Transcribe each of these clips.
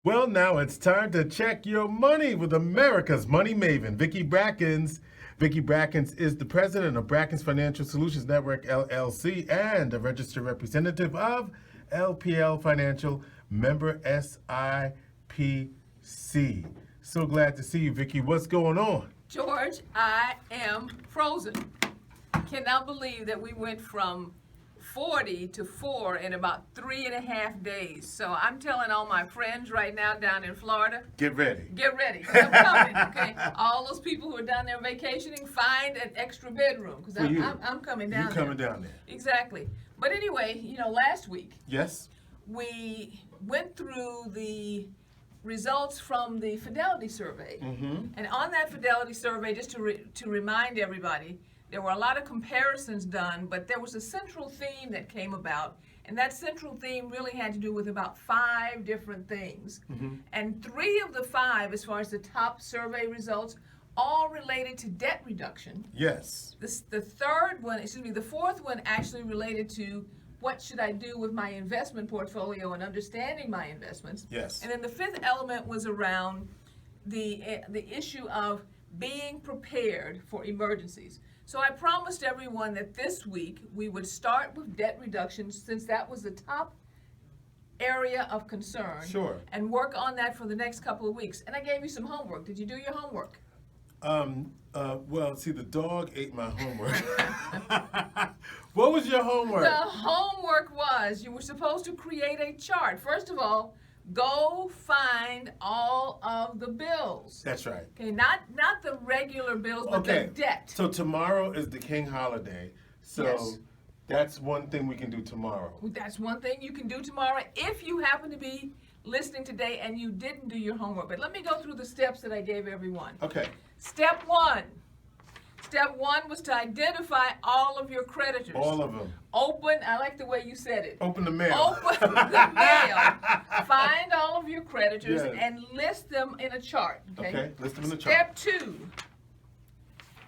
Well, now it's time to check your money with America's money maven, Vicki Brackens. Vicki Brackens is the president of Brackens Financial Solutions Network, LLC, and a registered representative of LPL Financial, member SIPC. So glad to see you, Vicki. What's going on? George, I am frozen. Cannot believe that we went from 40 to 4 in about 3.5 days. So I'm telling all my friends right now down in Florida, Get ready. get ready, 'cause I'm coming, okay? All those people who are down there vacationing, find an extra bedroom, because I'm coming down You coming down there. Exactly. But anyway, last week, Yes? we went through the results from the Fidelity survey. Mm-hmm. And on that Fidelity survey, just to remind everybody, there were a lot of comparisons done, but there was a central theme that came about, and that central theme really had to do with about 5 different things. Mm-hmm. And 3 of the 5, as far as the top survey results, all related to debt reduction. Yes. The fourth one actually related to what should I do with my investment portfolio and understanding my investments. Yes. And then the 5th element was around the issue of being prepared for emergencies. So I promised everyone that this week we would start with debt reduction, since that was the top area of concern. Sure. And work on that for the next couple of weeks. And I gave you some homework. Did you do your homework? Well, see, the dog ate my homework. What was your homework? The homework was you were supposed to create a chart. First of all, go find all of the bills. That's right. Okay, not the regular bills, but the debt. So tomorrow is the King holiday. So Yes. that's one thing we can do tomorrow. That's one thing you can do tomorrow if you happen to be listening today and you didn't do your homework. But let me go through the steps that I gave everyone. Okay. Step 1. Step 1 was to identify all of your creditors. All of them. I like the way you said it. Open the mail. Open the mail. Find all of your creditors Yes. and list them in a chart. Okay, list them in the chart. Step 2.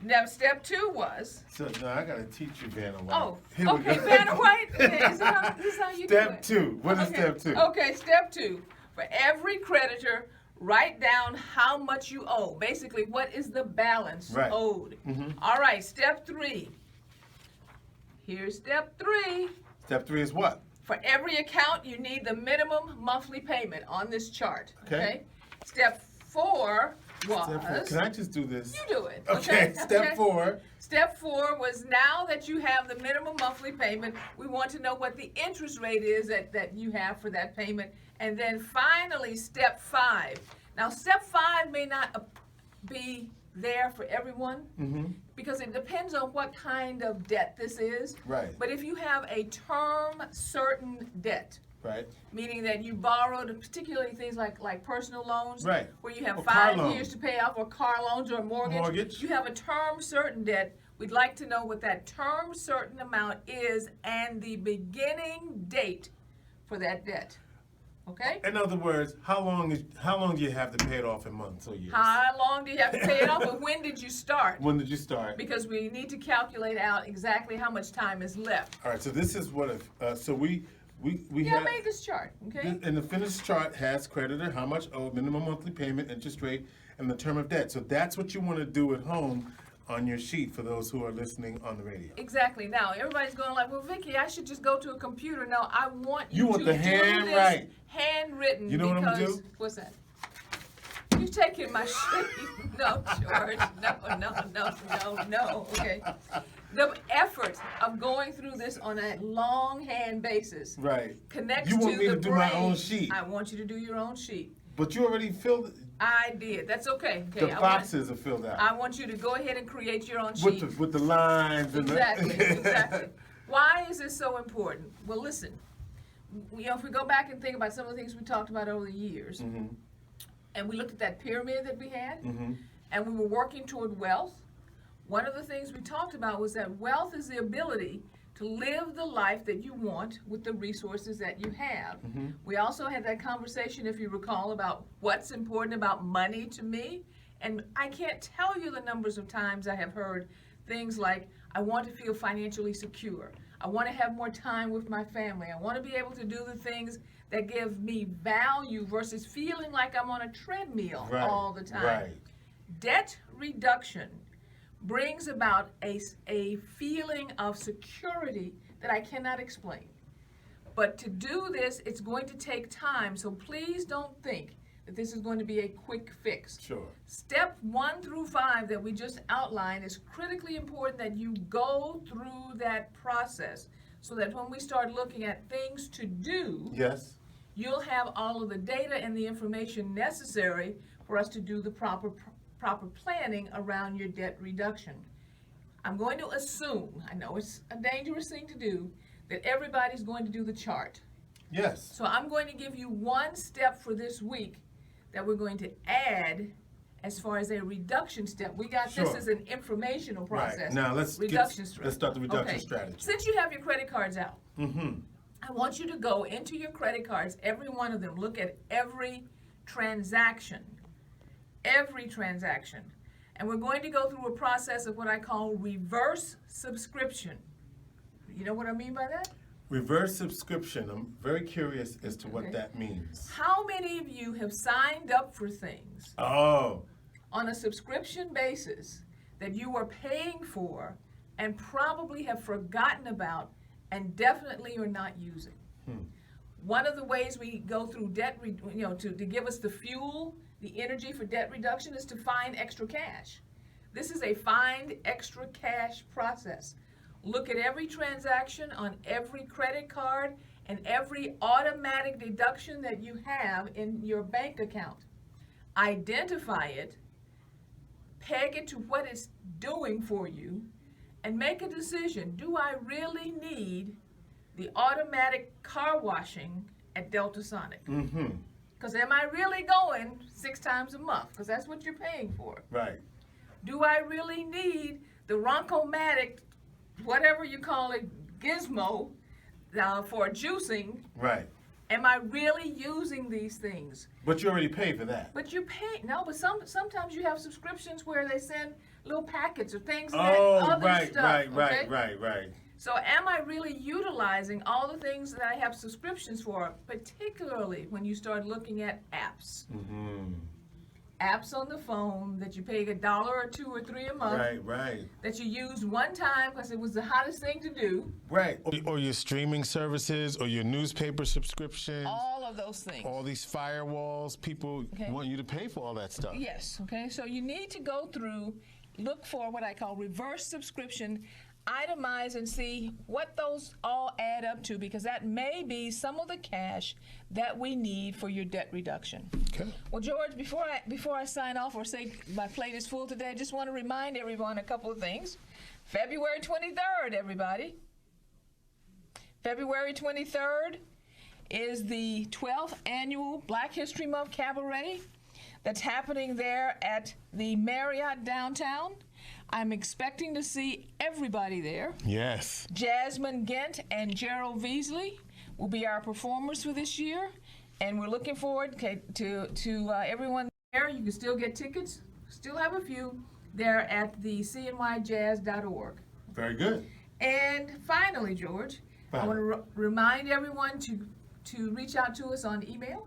Now, step 2 was. So now I gotta teach you Vanna White. Oh, Here we okay, go. Vanna White. Okay, this is how you do Step it. 2. What is Okay. step 2? Okay, step 2. For every creditor, write down how much you owe. Basically, what is the balance Right. owed? Mhm. All right, step 3. Here's step 3. Step 3 is what? For every account, you need the minimum monthly payment on this chart. Okay. Step 4 was. Step 4. Can I just do this? You do it. Okay. Step 4. Step 4 was, now that you have the minimum monthly payment, we want to know what the interest rate is that you have for that payment. And then finally, step 5. Now, step 5 may not be there for everyone, Mm-hmm. because it depends on what kind of debt this is. Right. But if you have a term certain debt, Right. meaning that you borrowed, particularly things like personal loans, Right. where you have Or car 5 loans. years to pay off, or car loans, or Mortgage. you have a term certain debt. We'd like to know what that term certain amount is and the beginning date for that debt. Okay? In other words, how long do you have to pay it off in months or years? How long do you have to pay it off, and when did you start? When did you start? Because we need to calculate out exactly how much time is left. All right. So this is what if. So we Yeah, I have. made this chart, okay? And the finished chart has creditor, how much owed, minimum monthly payment, interest rate, and the term of debt. So that's what you want to do at home on your sheet for those who are listening on the radio. Exactly. Now, everybody's going like, well, Vicki, I should just go to a computer. No, I want you, You want to the do handwrite. this handwritten. You know what I'm gonna because- do? What's that? You taking my shit? No, George. No. Okay. The effort of going through this on a longhand basis Right. connects You want to me the to do brain. my own sheet. I want you to do your own sheet. But you already filled it. I did. That's okay. The Okay. boxes are filled out. I want you to go ahead and create your own sheet. With the lines and Exactly. Why is this so important? Well, listen, if we go back and think about some of the things we talked about over the years, Mm-hmm. and we looked at that pyramid that we had, Mm-hmm. and we were working toward wealth, one of the things we talked about was that wealth is the ability to live the life that you want with the resources that you have. Mm-hmm. We also had that conversation, if you recall, about what's important about money to me. And I can't tell you the numbers of times I have heard things like, I want to feel financially secure. I want to have more time with my family. I want to be able to do the things that give me value versus feeling like I'm on a treadmill all the time. Right. Debt reduction brings about a feeling of security that I cannot explain. But to do this, it's going to take time, so please don't think that this is going to be a quick fix. Sure. Step 1 through 5 that we just outlined is critically important that you go through that process so that when we start looking at things to do, Yes. you'll have all of the data and the information necessary for us to do the proper planning around your debt reduction. I'm going to assume, I know it's a dangerous thing to do, that everybody's going to do the chart. Yes. So I'm going to give you one step for this week that we're going to add as far as a reduction step. We got this Sure. as an informational process. Right. Now let's start the reduction strategy. Since you have your credit cards out, I want you to go into your credit cards, every one of them, look at every transaction, and we're going to go through a process of what I call reverse subscription. You know what I mean by that? Reverse subscription. I'm very curious as to what that means. How many of you have signed up for things Oh. on a subscription basis that you were paying for and probably have forgotten about and definitely are not using? One of the ways we go through debt, to give us the fuel, the energy for debt reduction is to find extra cash. This is a find extra cash process. Look at every transaction on every credit card and every automatic deduction that you have in your bank account. Identify it, peg it to what it's doing for you, and make a decision. Do I really need the automatic car washing at Delta Sonic? Because am I really going 6 times a month? Because that's what you're paying for. Right. Do I really need the Ronco-matic, whatever you call it, gizmo for juicing? Right. Am I really using these things? But you already paid for that. But you pay, no, but sometimes you have subscriptions where they send little packets or things Right. Right. So am I really utilizing all the things that I have subscriptions for, particularly when you start looking at apps? Apps on the phone that you pay $1 or $2 or $3 a month. Right. That you used one time because it was the hottest thing to do. Right. Or your streaming services or your newspaper subscriptions. All of those things. All these firewalls, people want you to pay for all that stuff. Yes, okay. So you need to go through, look for what I call reverse subscription, itemize and see what those all add up to, because that may be some of the cash that we need for your debt reduction. Okay. Well, George, before I sign off or say my plate is full today, I just want to remind everyone a couple of things. February 23rd, everybody. February 23rd is the 12th annual Black History Month Cabaret that's happening there at the Marriott downtown. I'm expecting to see everybody there. Yes. Jasmine Gent and Gerald Veasley will be our performers for this year, and we're looking forward to everyone there. You can still get tickets, still have a few, there at the cnyjazz.org. Very good. And finally, George, I want to remind everyone to reach out to us on email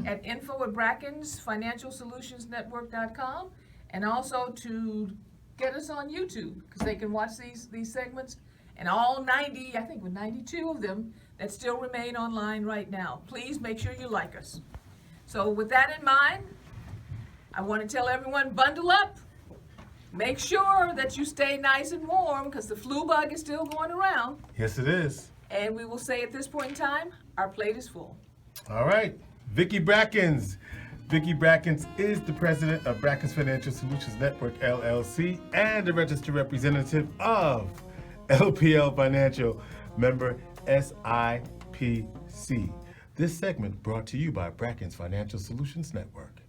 at info@brackensfinancialsolutionsnetwork.com, and also to get us on YouTube, because they can watch these segments, and all 90, I think with 92 of them that still remain online right now. Please make sure you like us. So with that in mind, I want to tell everyone, bundle up. Make sure that you stay nice and warm, because the flu bug is still going around. Yes, it is. And we will say at this point in time, our plate is full. All right. Vicki Brackens. Vicki Brackens is the president of Brackens Financial Solutions Network, LLC, and a registered representative of LPL Financial, member SIPC. This segment brought to you by Brackens Financial Solutions Network.